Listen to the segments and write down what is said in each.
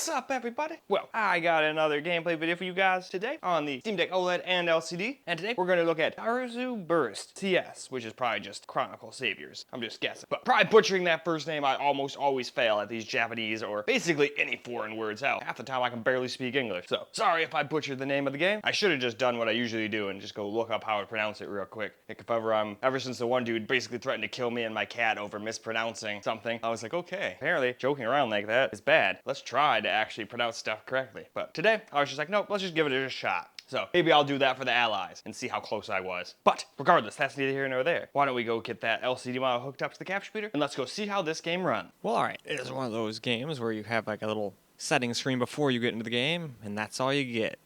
What's up, everybody? Well, I got another gameplay video for you guys today on the Steam Deck OLED and LCD, and today we're going to look at Dariusburst TS, which is probably just Chronicle Saviours. I'm just guessing. But probably butchering that first name, I almost always fail at these Japanese or basically any foreign words. Hell, half the time I can barely speak English. So, sorry if I butchered the name of the game. I should have just done what I usually do and just go look up how to pronounce it real quick. Like if ever since the one dude basically threatened to kill me and my cat over mispronouncing something, I was like, okay, apparently joking around like that is bad. Let's try to actually pronounce stuff correctly. But today, I was just like, nope, let's just give it a shot. So maybe I'll do that for the allies and see how close I was. But regardless, that's neither here nor there. Why don't we go get that LCD model hooked up to the capture computer and let's go see how this game runs. Well, alright, it is one of those games where you have like a little setting screen before you get into the game, and that's all you get.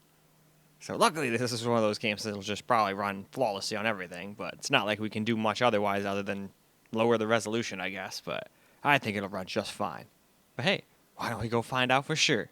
So luckily this is one of those games that'll just probably run flawlessly on everything, but it's not like we can do much otherwise other than lower the resolution, I guess, but I think it'll run just fine. But hey, why don't we go find out for sure?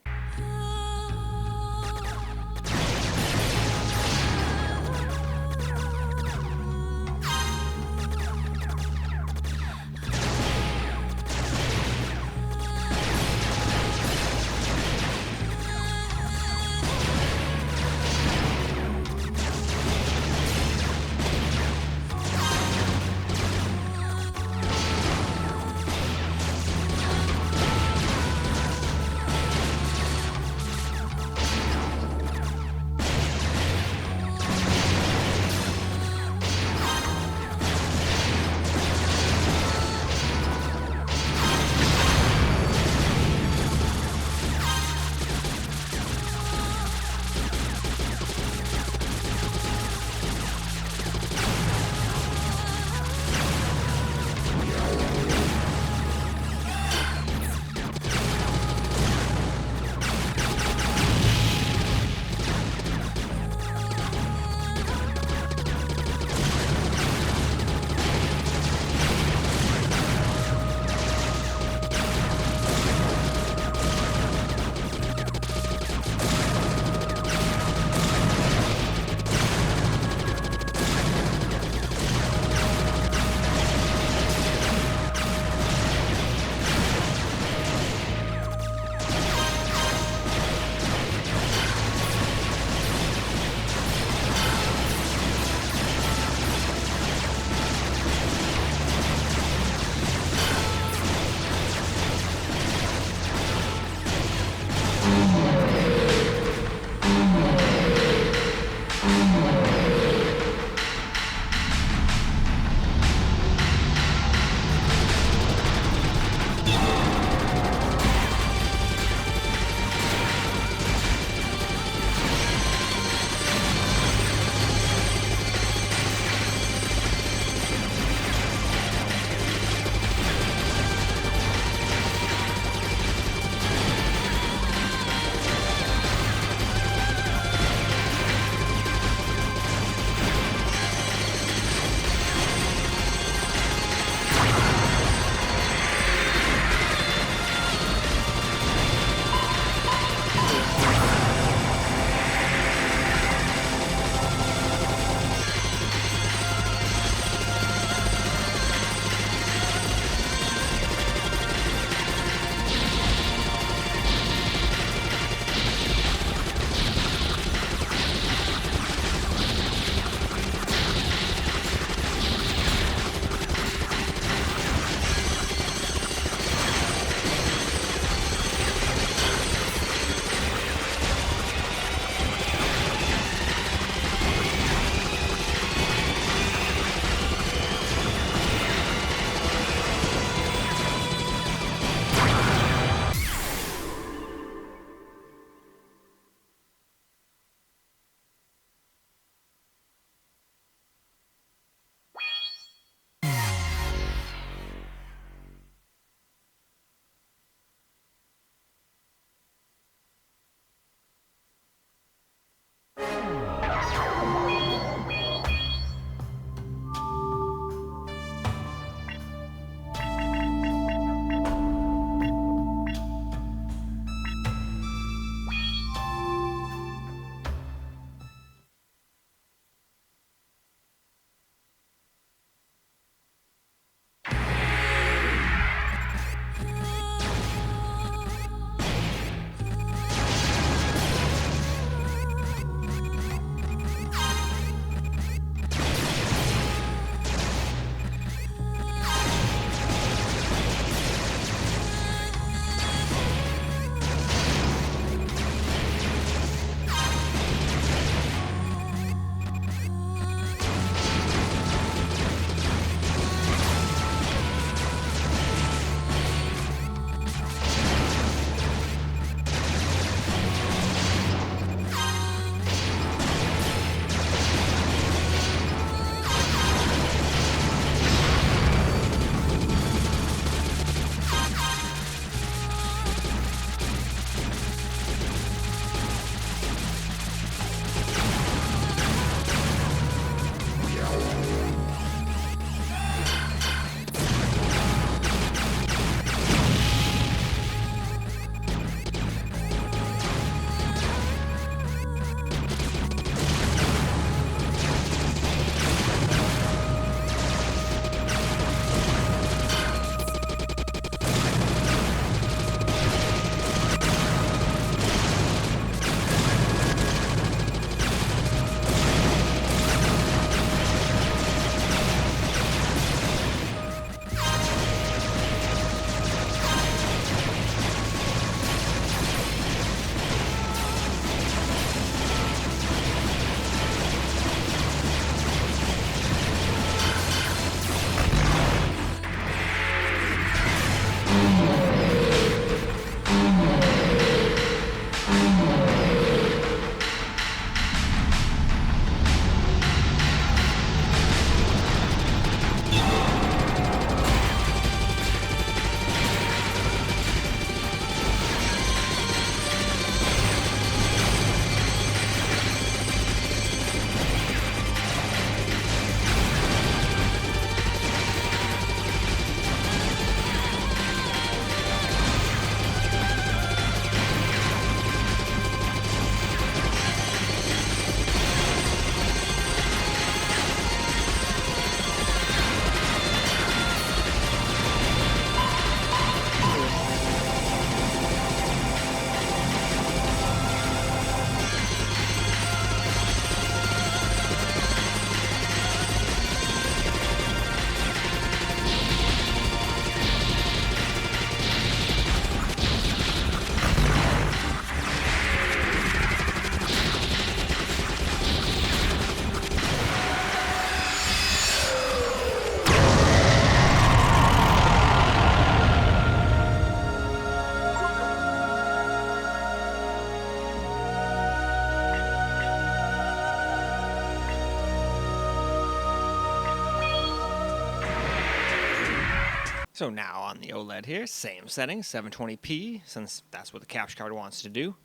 So now on the OLED here, same settings, 720p, since that's what the capture card wants to do.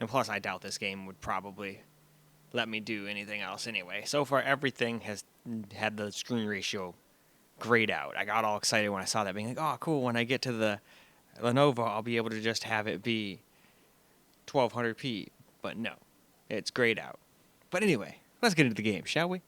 And plus, I doubt this game would probably let me do anything else anyway. So far, everything has had the screen ratio grayed out. I got all excited when I saw that, being like, oh, cool, when I get to the Lenovo, I'll be able to just have it be 1200p. But no, it's grayed out. But anyway, let's get into the game, shall we?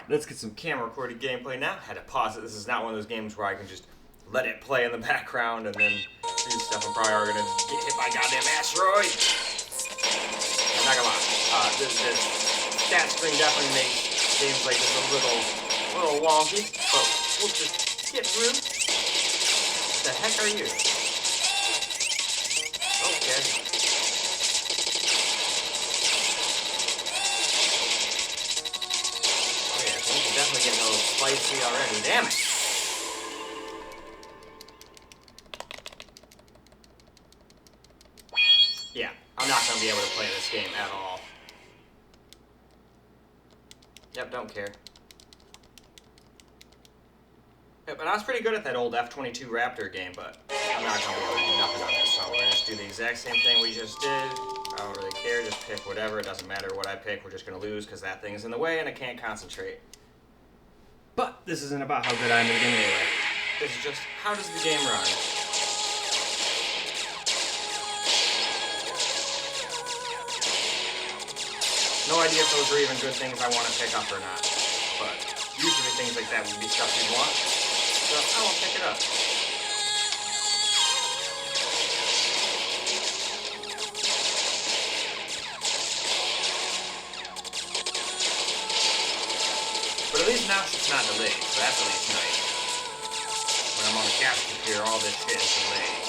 let's get some camera recorded gameplay now. Had to pause it. This is not one of those games where I can just let it play in the background and then do stuff. I'm probably gonna get hit by a goddamn asteroid. I'm not gonna lie. This stat screen definitely makes games like this a little wonky, but we'll just get through. What the heck are you? Okay. Oh yeah, things are definitely getting a little spicy already. Damn it! Yeah, I'm not gonna be able to play this game at all. Yep, don't care. Yeah, but I was pretty good at that old F-22 Raptor game, but I'm not going to be able to do nothing on this, so we're going to just do the exact same thing we just did. I don't really care, just pick whatever. It doesn't matter what I pick, we're just going to lose because that thing is in the way and I can't concentrate. But this isn't about how good I am at the game anyway. This is just, how does the game run? No idea if those are even good things I want to pick up or not, but usually things like that would be stuff you'd want. So I will pick it up. But at least now it's not delayed, so that's at least nice. When I'm on the capture computer, all this shit is delayed.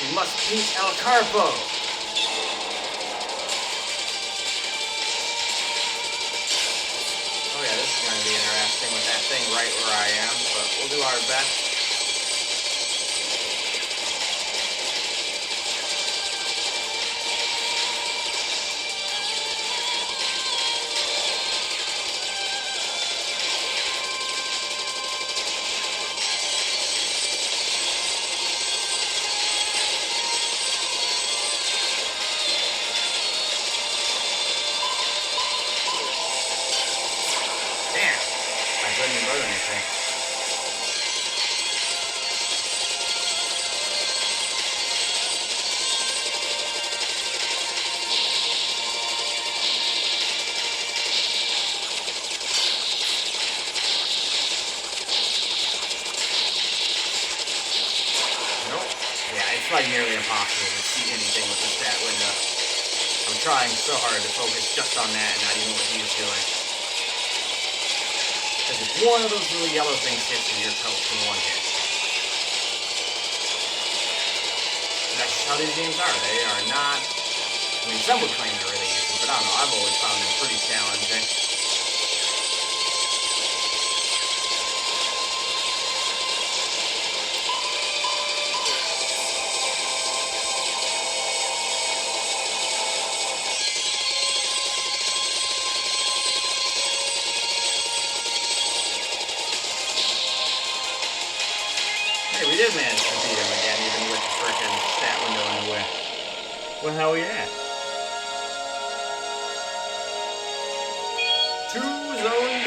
We must beat El Carpo. Oh yeah, this is going to be interesting with that thing right where I am, but we'll do our best. It's like nearly impossible to see anything with the stat window. I'm trying so hard to focus just on that and not even what he's doing. Because if one of those little yellow things hits you, you're toast in one hit. And that's just how these games are. They are not... I mean, some would claim they're really easy, but I don't know. I've always found them pretty challenging. Hey, we did manage to beat him again, even with the frickin' stat window in the way. Well, hell yeah. 2 zone B.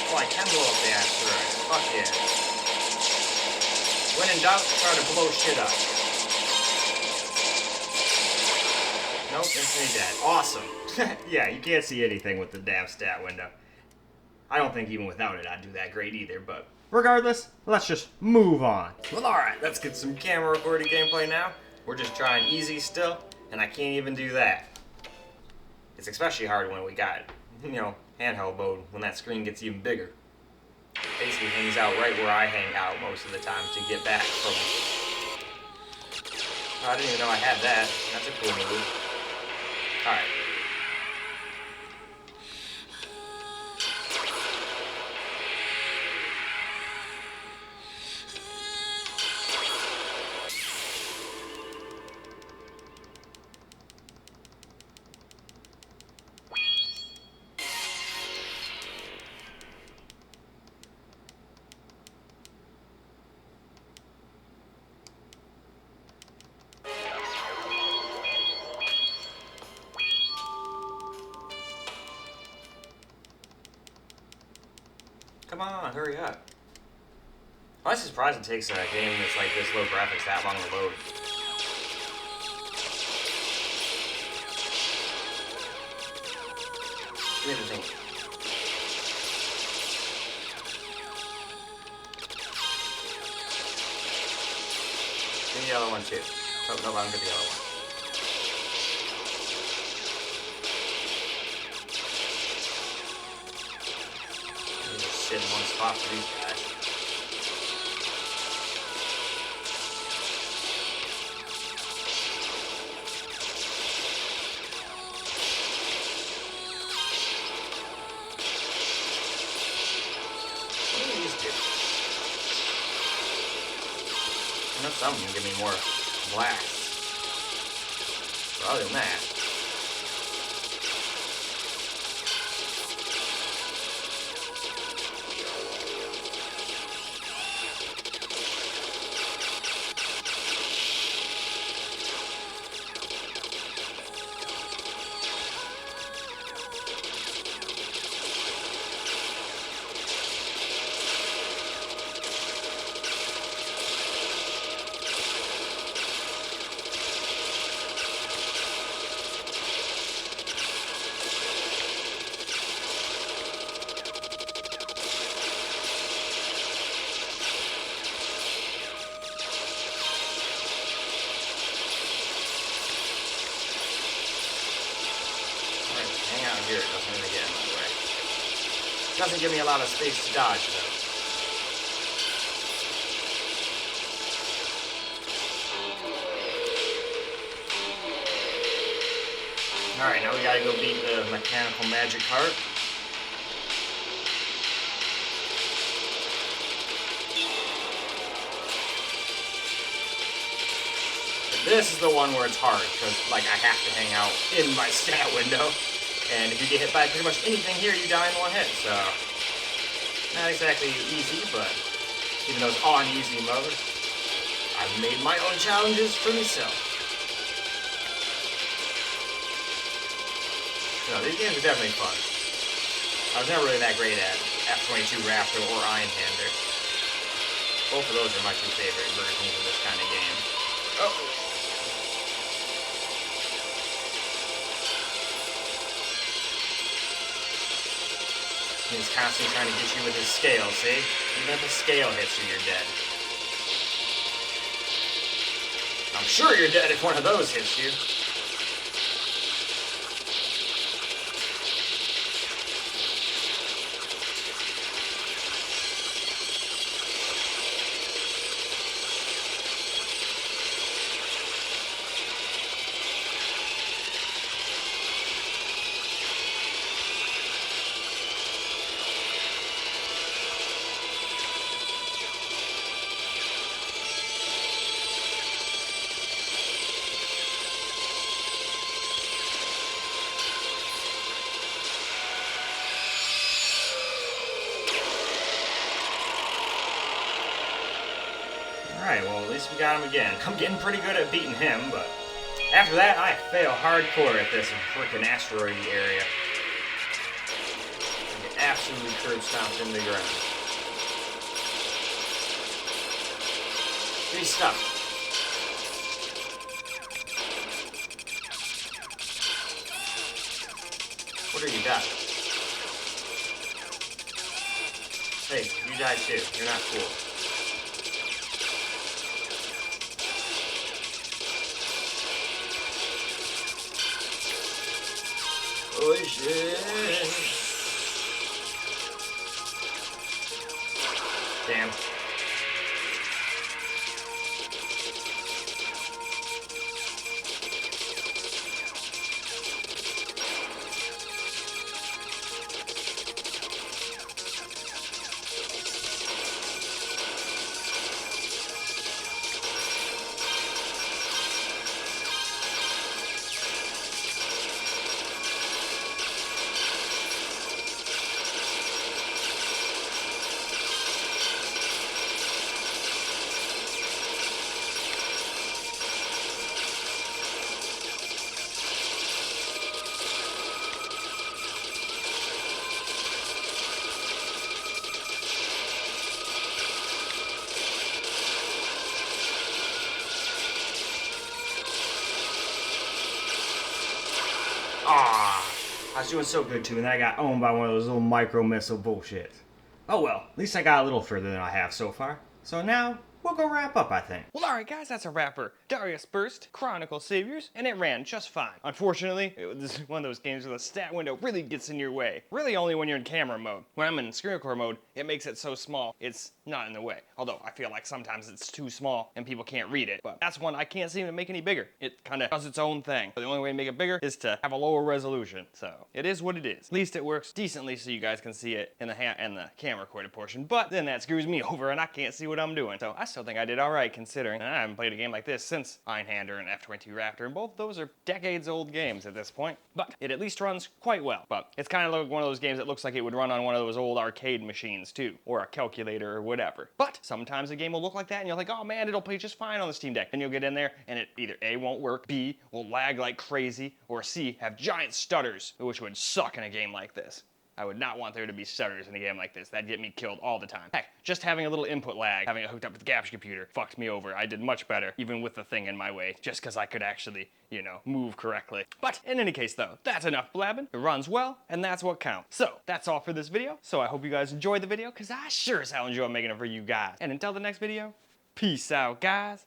Oh, I can blow up the asteroid. Fuck yeah. When in doubt, try to blow shit up. Nope, instantly dead. Awesome. Yeah, you can't see anything with the damn stat window. I don't think even without it I'd do that great either, but regardless, let's just move on. Well, alright, let's get some camera recorded gameplay now. We're just trying easy still, and I can't even do that. It's especially hard when we got, handheld mode, when that screen gets even bigger. It basically hangs out right where I hang out most of the time to get back from... Oh, I didn't even know I had that. That's a cool move. Alright. Come on, hurry up. I'm surprised it takes a game that's like this low graphics that long to load. Give me the thing. Give me the yellow one too. Oh, no, I don't get the yellow one. In one spot for these guys. What do these do? I know some of them give me more blasts. But other than that, here, it doesn't really get in my way. Doesn't give me a lot of space to dodge, though. Alright, now we gotta go beat the mechanical magic heart. But this is the one where it's hard, because, like, I have to hang out in my stat window. And if you get hit by pretty much anything here, you die in one hit, so... Not exactly easy, but even though it's on easy mode, I've made my own challenges for myself. No, these games are definitely fun. I was never really that great at F-22 Raptor or Einhander. Both of those are my two favorite versions of this kind of game. Oh! He's constantly trying to get you with his scale, see? Even if the scale hits you, you're dead. I'm sure you're dead if one of those hits you. Alright, well, at least we got him again. I'm getting pretty good at beating him, but after that, I fail hardcore at this frickin' asteroid area. I get absolutely curb stomped in the ground. me stuck. What are you done? Hey, you died too. You're not cool. Oh shit. Damn. I was doing so good too, and then I got owned by one of those little micro missile bullshit. Oh well, at least I got a little further than I have so far. So now, we'll go wrap up, I think. Well, alright guys, that's a wrap for Dariusburst Chronicle Saviours, and it ran just fine. Unfortunately, it was one of those games where the stat window really gets in your way. Really only when you're in camera mode. When I'm in screen record mode, it makes it so small, it's not in the way. Although, I feel like sometimes it's too small and people can't read it. But that's one I can't seem to make any bigger. It kind of does its own thing. But the only way to make it bigger is to have a lower resolution. So, it is what it is. At least it works decently so you guys can see it in the camera recorded portion. But then that screws me over and I can't see what I'm doing. So, I still think I did alright considering I haven't played a game like this since Einhander and F-22 Raptor, and both of those are decades old games at this point. But it at least runs quite well. But it's kind of like one of those games that looks like it would run on one of those old arcade machines too, or a calculator or whatever. But sometimes a game will look like that and you're like, oh man, it'll play just fine on the Steam Deck. And you'll get in there and it either A, won't work, B, will lag like crazy, or C, have giant stutters, which would suck in a game like this. I would not want there to be stutters in a game like this. That'd get me killed all the time. Heck, just having a little input lag, having it hooked up to the capture computer, fucked me over. I did much better, even with the thing in my way, just because I could actually, you know, move correctly. But in any case though, that's enough blabbing. It runs well, and that's what counts. So, that's all for this video. So I hope you guys enjoyed the video, because I sure as hell enjoy making it for you guys. And until the next video, peace out, guys.